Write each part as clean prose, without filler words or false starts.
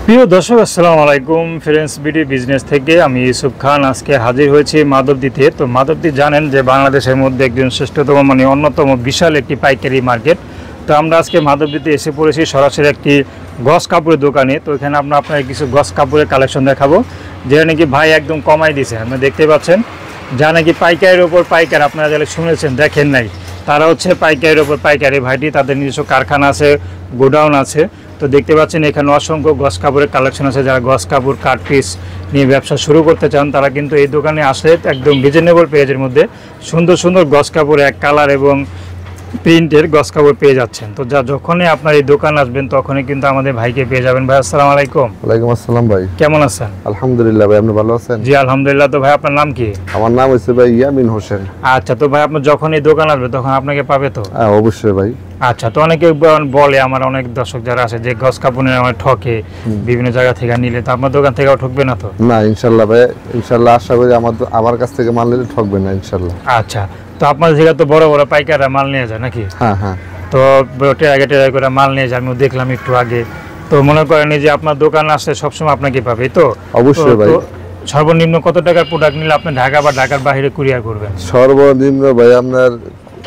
প্রিয় দর্শক আসসালামু আলাইকুম। ফ্রেন্ডস বিডি বিজনেস থেকে আমি ইউসুফ খান আজকে হাজির হয়েছি মাধবদীতে। তো মাধবদী জানেন যে বাংলাদেশের মধ্যে একজন শ্রেষ্ঠতম অন্যতম বিশাল একটি পাইকারি মার্কেট। তো আমরা আজকে মাধবদীতে এসে পড়েছি সরাসরি একটি গস কাপড়ের দোকানে। তো এখানে আপনার কিছু গস কাপড়ের কালেকশন দেখাবো, যেটা নাকি ভাই একদম কমাই দিয়েছে। আপনি দেখতে পাচ্ছেন যা নাকি পাইকারির ওপর পাইকার, আপনারা যারা শুনেছেন দেখেন নাই, তারা হচ্ছে পাইকারির ওপর পাইকারি ভাইটি, তাদের নিজস্ব কারখানা আছে, গোডাউন আছে। তো দেখতে পাচ্ছেন এখানে অসংখ্য গস কাপড়ের কালেকশন আছে। যারা গস কাপড় কাট পিস নিয়ে ব্যবসা শুরু করতে চান তারা কিন্তু এই দোকানে আসলে একদম রিজনেবল প্রাইজের মধ্যে সুন্দর সুন্দর গস কাপড় এক কালার এবং প্রিন্টের গস কাপড় পেয়ে যাচ্ছেন। তো যখনই আপনার এই দোকান আসবেন তখনই কিন্তু আমাদের ভাইকে পেয়ে যাবেন। ভাই আসসালামু আলাইকুম। ওয়ালাইকুম আসসালাম ভাই, কেমন আছেন? আলহামদুলিল্লাহ ভাই, আপনি ভালো আছেন? জি আলহামদুলিল্লাহ। তো ভাই আপনার নাম কি? আমার নাম হচ্ছে ভাই ইয়ামিন হোসেন। আচ্ছা, তো ভাই আপনি যখন এই দোকান আসবে তখন আপনাকে পাবে তো? হ্যাঁ অবশ্যই ভাই। আচ্ছা, তো অনেকে বলে, আমার অনেক দর্শক যারা আছে যে গস কাপড় নিয়ে আমার ঠকে বিভিন্ন জায়গা থেকে নিলে, তো আপনার দোকান থেকেও ঠকবে না তো? না ইনশাল্লাহ ভাই, ইনশাল্লাহ আশা করি আমার কাছ থেকে মাল নিলে ঠকবে না ইনশাল্লাহ। আচ্ছা, তো আপনার জায়গা তো বড় বড় পাইকাররা মাল নিয়ে যায় নাকি? হ্যাঁ হ্যাঁ, তো টেরাগে করে মাল নিয়ে যায়, আমি দেখলাম একটু আগে। তো মনে করেন যে আপনার দোকান আসলে সবসময় আপনাকে পাবে তো? অবশ্যই ভাই। সর্বনিম্ন কত টাকার প্রোডাক্ট নিলে আপনি ঢাকা বা ঢাকার বাইরে কুরিয়ার করবেন? সর্বনিম্ন ভাই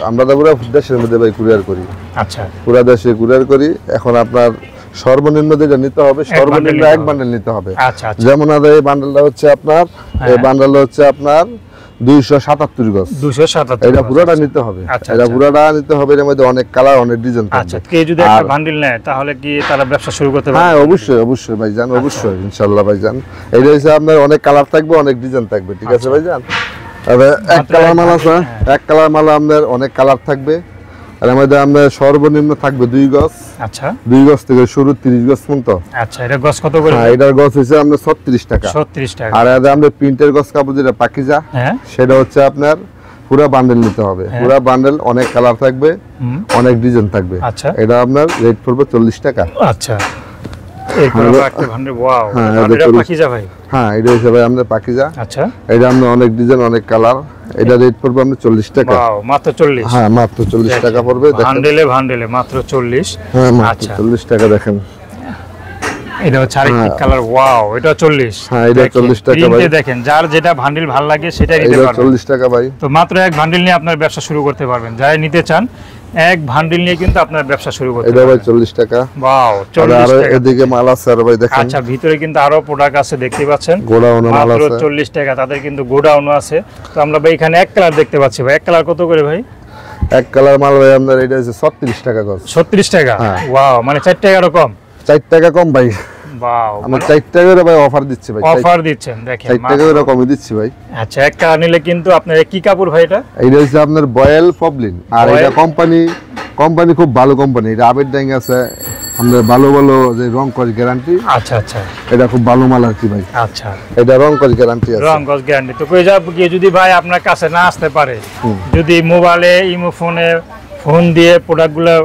আমরা তো পুরো দেশের মধ্যে ভাই কুরিয়ার করি। আচ্ছা, পুরো দেশে কুরিয়ার করি। এখন আপনার সর্বনিম্ন যেটা নিতে হবে, সর্বনিম্ন এক বান্ডেল নিতে হবে। আচ্ছা, যেমন এই বান্ডেলটা হচ্ছে আপনার, এই বান্ডেলটা হচ্ছে আপনার 277 গজ। 277 এটা পুরোটা নিতে হবে। এটা পুরোটা নিতে হবে। এর মধ্যে অনেক কালার, অনেক ডিজাইন থাকবে। আচ্ছা, কে যদি একটা বান্ডেল নেয় তাহলে কি তারা ব্যবসা শুরু করতে পারবে? হ্যাঁ অবশ্যই অবশ্যই ভাইজান, অবশ্যই ইনশাআল্লাহ ভাইজান। এইটা হচ্ছে আপনার অনেক কালার থাকবে, অনেক ডিজাইন থাকবে। ঠিক আছে ভাইজান। তবে এক কালার মাল আছে, এক কালার মাল আপনার অনেক কালার থাকবে। আর আমাদের আমরা সর্বনিম্ন থাকবে 2 গজ। আচ্ছা, 2 গজ থেকে শুরু 30 গজ পর্যন্ত। আচ্ছা, এটা গজ কত করে? হ্যাঁ, এটার গজ হচ্ছে আপনার 36 টাকা। 36 টাকা। আর আমরা প্রিন্টের গজ কাপড় যেটা পাকিজা, হ্যাঁ, সেটা হচ্ছে আপনার পুরো বান্ডেল নিতে হবে। পুরো বান্ডেল অনেক কালার থাকবে, অনেক ডিজাইন থাকবে। আচ্ছা, এটা আপনার রেট পড়বে 40 টাকা। আচ্ছা, এরপর একটা ভান্ডেল। ওয়াও, এটা পাকিজা ভাই? হ্যাঁ, এটা হচ্ছে ভাই আমাদের পাকিজা। আচ্ছা, এটা আপনার অনেক ডিজাইন, অনেক কালার। এটা রেট পড়বে আপনার 40 টাকা। ওয়াও, মাত্র 40? হ্যাঁ মাত্র 40 টাকা পড়বে। ভান্ডেলে মাত্র 40। হ্যাঁ মাত্র 40 টাকা। দেখেন এটা হচ্ছে আরেকটি কালার। ওয়াও, এটা 40? হ্যাঁ, এটা 40 টাকা ভাই। দেখেন যার যেটা ভান্ডেল ভালো লাগে সেটাই নিতে পারবেন। 40 টাকা ভাই। তো মাত্র এক ভান্ডেল নিয়ে আপনার ব্যবসা শুরু করতে পারবেন। যারা নিতে চান এক ভান্ডেল নিয়ে কিন্তু আপনার ব্যবসা শুরু করতে পারবেন। এটা ভাই 40 টাকা। ওয়াও, 40 টাকা। আর এদিকে মাল আছে আর ভাই দেখেন। আচ্ছা, ভিতরে কিন্তু আরো প্রোডাক্ট আছে, দেখতে পাচ্ছেন। গোডাউন মাল আছে। মাত্র 40 টাকা। তাদের কিন্তু গোডাউনও আছে। তো আমরা ভাই এখানে এক কালার দেখতে পাচ্ছি। ভাই এক কালার কত করে ভাই? এক কালার মাল ভাই আপনার এটা হচ্ছে 36 টাকা গজ। 36 টাকা? ওয়াও, মানে 4 টাকা কম? 4 টাকা কম ভাই। ওয়াও, আমরা 4 টাকা করে ভাই অফার দিচ্ছি ভাই। অফার দিচ্ছেন, দেখেন 4 টাকা করে কমই দিচ্ছি ভাই। আচ্ছা, এক কালার নিলে কিন্তু আপনার কি কাপড় ভাই এটা? এইটা হচ্ছে আপনার বয়েল পপলিন। আর এটা কোম্পানি খুব ভালো কোম্পানি। এটা আবেদ ডাইং আছে, আমরা ভালো ভালো যে রং কস গ্যারান্টি। আচ্ছা আচ্ছা, এটা খুব ভালো মাল আর কি ভাই। আচ্ছা, এটা রং কস গ্যারান্টি আছে। রং কস গ্যারান্টি। তো কই যাব কি যদি ভাই আপনার কাছে না আসতে পারে, যদি মোবাইলে ইমো ফোনে ফোন দিয়ে প্রোডাক্টগুলো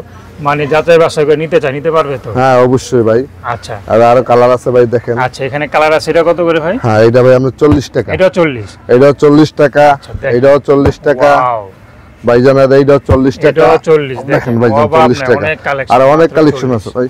মানে যাচাই বাছাই করে নিতে চাই, নিতে পারবে তো? হ্যাঁ অবশ্যই ভাই। আচ্ছা, আর আরো কালার আছে ভাই দেখেন। আচ্ছা, এখানে কালার আছে। এটা কত করে ভাই? হ্যাঁ, এটা ভাই আমরা 40 টাকা। এটা 40? এটাও 40 টাকা। এটাও 40 টাকা ভাইজান। আর এইটাও 40 টাকা। এটাও 40 দেখেন ভাইজান, 40 টাকা। আর অনেক কালেকশন আছে ভাই।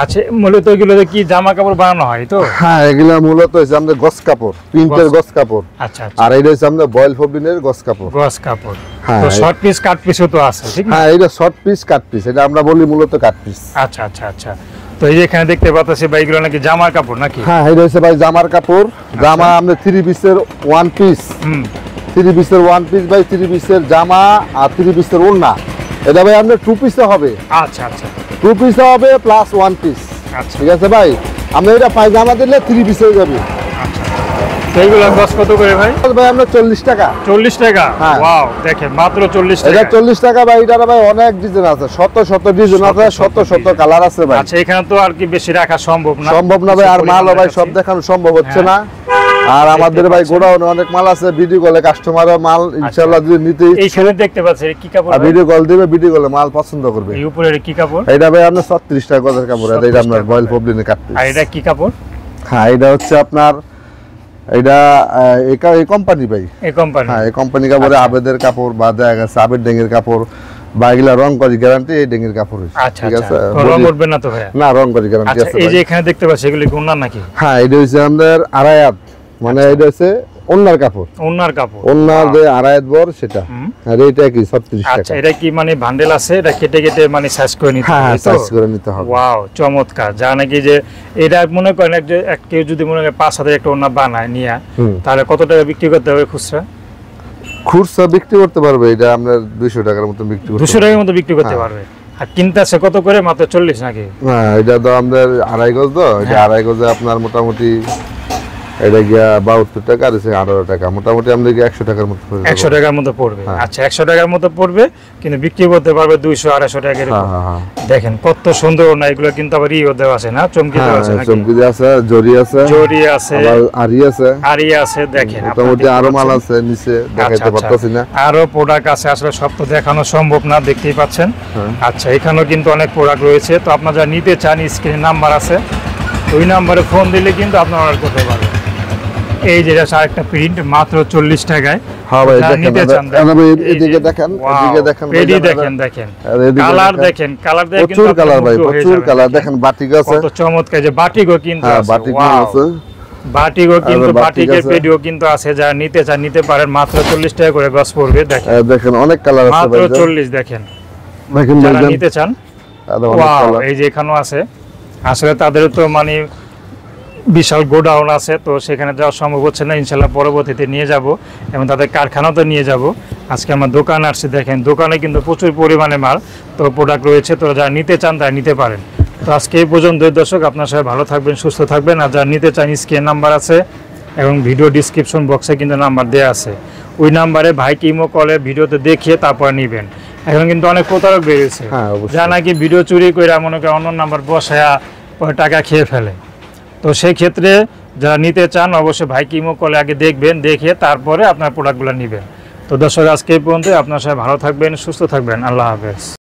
আচ্ছা, মূলত এগুলোতে কি জামা কাপড় বানানো হয় তো? হ্যাঁ, এগুলা মূলত হচ্ছে আমাদের গস কাপড়, প্রিন্টের গস কাপড়। আচ্ছা আচ্ছা। আর এটা হচ্ছে আমাদের বয়েল ফবলিনের গস কাপড়। গস কাপড়। হ্যাঁ, তো শর্ট পিস কাট পিসও তো আছে, ঠিক না? হ্যাঁ, এটা শর্ট পিস কাট পিস, এটা আমরা বলি মূলত কাট পিস। আচ্ছা আচ্ছা আচ্ছা। তো এই যে এখানে দেখতে পাচ্ছি ভাই, এগুলো নাকি জামার কাপড় নাকি? হ্যাঁ, এটা হচ্ছে ভাই জামার কাপড়। জামা আমরা 3 পিসের 1 পিস। 3 পিসের 1 পিস ভাই, 3 পিসের জামা আর 3 পিসের ওড়না। এটা ভাই আমরা 2 পিসে হবে। আচ্ছা আচ্ছা, 2 পিসে হবে প্লাস 1 পিস। আচ্ছা, ঠিক আছে ভাই। আমরা এটা পায়জামা দিলে 3 পিস হয়ে যাবে। আচ্ছা, তো এইগুলো গস কত করে ভাই? ভাই আমরা 40 টাকা। 40 টাকা? হ্যাঁ। ওয়াও, দেখেন মাত্র 40 টাকা। এটা 40 টাকা ভাই। এটা ভাই অনেক ডিজাইন আছে, শত শত ডিজাইন আছে, শত শত কালার আছে ভাই। আচ্ছা, এখানে তো আর কি বেশি রাখা সম্ভব না। সম্ভব না ভাই। আর মাল ভাই সব দেখানো সম্ভব হচ্ছে না। আর আমাদের ভাই গোডাউনে অনেক মাল আছে। ভিডিও কলে কাস্টমারও মাল ইনশাআল্লাহ যদি নিতে এইখানে দেখতে পাচ্ছেন কি কাপড়? আর ভিডিও কল দিবে, ভিডিও কলে মাল পছন্দ করবে। এই উপরে কি কাপড়? এটা ভাই আপনার 36 টাকা গজের কাপড়। এটা আপনার বয়েল পপলিনের কাট পিস। আর এটা কি কাপড়? হ্যাঁ, এটা হচ্ছে আপনার এটা এই কোম্পানি ভাই। এই কোম্পানি? হ্যাঁ, এই কোম্পানি কাপড়ে আবেদের কাপড় বা দেখা গেছে আবেদ ডেঙ্গের কাপড় বা এগুলা রং করি গ্যারান্টি, এই ডেঙ্গির কাপড় হইছে। আচ্ছা ঠিক আচ্ছা, আছে, রং উঠবে না তো ভাইয়া? না, রং করি গ্যারান্টি আচ্ছা, আছে এই যে ভাই। এখানে দেখতে পাচ্ছি এগুলি কি ওন্নার নাকি? হ্যাঁ, এটা হইছে আমাদের আড়ায়াত, মানে এটা হচ্ছে ওন্নার কাপড়, ওন্নার কাপড়, ওন্নার যে আড়ায়াত বর সেটা। আর এইটা কি 36 আচ্ছা, টাকা। এটা কি মানে বান্ডেল আছে, এটা কেটে কেটে মানে সাইজ করে নিতে হ্যাঁ, হবে তো? সাইজ করে নিতে হবে। ওয়াও, চমৎকার। যা নাকি যে এটা মনে করেন যে কেউ যদি মনে করেন 5,000 একটা ওন্না বানায় নিয়ে, তাহলে কত টাকা বিক্রি করতে হবে খুচরা? খুচরা বিক্রি করতে পারবে এটা আপনার 200 টাকার মতো বিক্রি করতে 200 টাকার মতো বিক্রি করতে পারবে। আর কিনতে আছে কত করে? মাত্র 40 নাকি? হ্যাঁ, এটা তো আমাদের 2.5 গজ, তো এটা 2.5 গজে আপনার মোটামুটি এটা গিয়া 72 টাকা, আর 18 টাকা, মোটামুটি আমাদের 100 টাকার মতো পড়বে। 100 টাকার মতো পড়বে। আচ্ছা, 100 টাকার মতো পড়বে, কিন্তু বিক্রি করতে পারবে 200-250 টাকা এরকম। দেখেন কত সুন্দর না, এগুলো কিন্তু আবার ইও দেওয়া আছে না, চমকি দেওয়া আছে নাকি? চমকি আছে, জরি আছে, জরি আছে, আবার আরি আছে, আরি আছে। দেখেন মোটামুটি আরো মাল আছে নিচে, দেখাইতে পারতাছি না। আরো প্রোডাক্ট আছে, আসলে সব তো দেখানো সম্ভব না, দেখতেই পাচ্ছেন। আচ্ছা, এখানেও কিন্তু অনেক প্রোডাক্ট রয়েছে। তো আপনারা যারা নিতে চান, স্ক্রিনে নাম্বার আছে, ওই নাম্বারে ফোন দিলে কিন্তু আপনারা অর্ডার করতে পারবেন। এই যে আরেকটা প্রিন্ট মাত্র 40 টাকায়। হ্যাঁ ভাই, দেখেন নিতে চান এদিকে দেখেন, এদিকে দেখেন, পেডি দেখেন, দেখেন কালার দেখেন, কালার দেখেন, প্রচুর কালার ভাই, প্রচুর কালার। দেখেন বাটিক আছে, কত চমৎকার। যে বাটিকও কিন্তু হ্যাঁ আছে, বাটিক ওয়াও, আছে, বাটিকও কিন্তু, বাটিক বাটিকের আছে। পেডিও কিন্তু আছে। যারা নিতে চান নিতে পারেন, মাত্র 40 টাকা করে গজ পড়বে। দেখেন দেখেন অনেক কালার আছে মাত্র ভাই, 40। দেখেন দেখেন যারা ভাইজান, নিতে চান, অনেক ওয়াও, কালার। এই যে এখানেও আছে। আসলে তাদের তো মানে বিশাল গোডাউন আছে, তো সেখানে যাওয়া সম্ভব হচ্ছে না। ইনশাল্লাহ পরবর্তীতে নিয়ে যাব এবং তাদের কারখানাতে নিয়ে যাব। আজকে আমার দোকান আসছে, দেখেন দোকানে কিন্তু প্রচুর পরিমাণে মাল, তো প্রোডাক্ট রয়েছে। তো যারা নিতে চান তারা নিতে পারেন। তো আজকে এই পর্যন্ত দর্শক, আপনার সবাই ভালো থাকবেন, সুস্থ থাকবেন। আর যারা নিতে চান, স্ক্রিন নাম্বার আছে এবং ভিডিও ডিসক্রিপশন বক্সে কিন্তু নাম্বার দেওয়া আছে। ওই নাম্বারে ভাইকে ইমো কলে ভিডিওতে দেখিয়ে তারপর নেবেন। এখন কিন্তু অনেক প্রতারক বেরিয়েছে, যা নাকি ভিডিও চুরি করে মনে করে অন্য নাম্বার বসায়া টাকা খেয়ে ফেলে। তো সেই ক্ষেত্রে যারা নিতে চান, অবশ্যই ভাইকে ইমো কলে আগে দেখবেন, দেখে তারপরে আপনার প্রোডাক্টগুলো নেবেন। তো দর্শক, আজকে এই পর্যন্ত। আপনার সবাই ভালো থাকবেন, সুস্থ থাকবেন। আল্লাহ হাফেজ।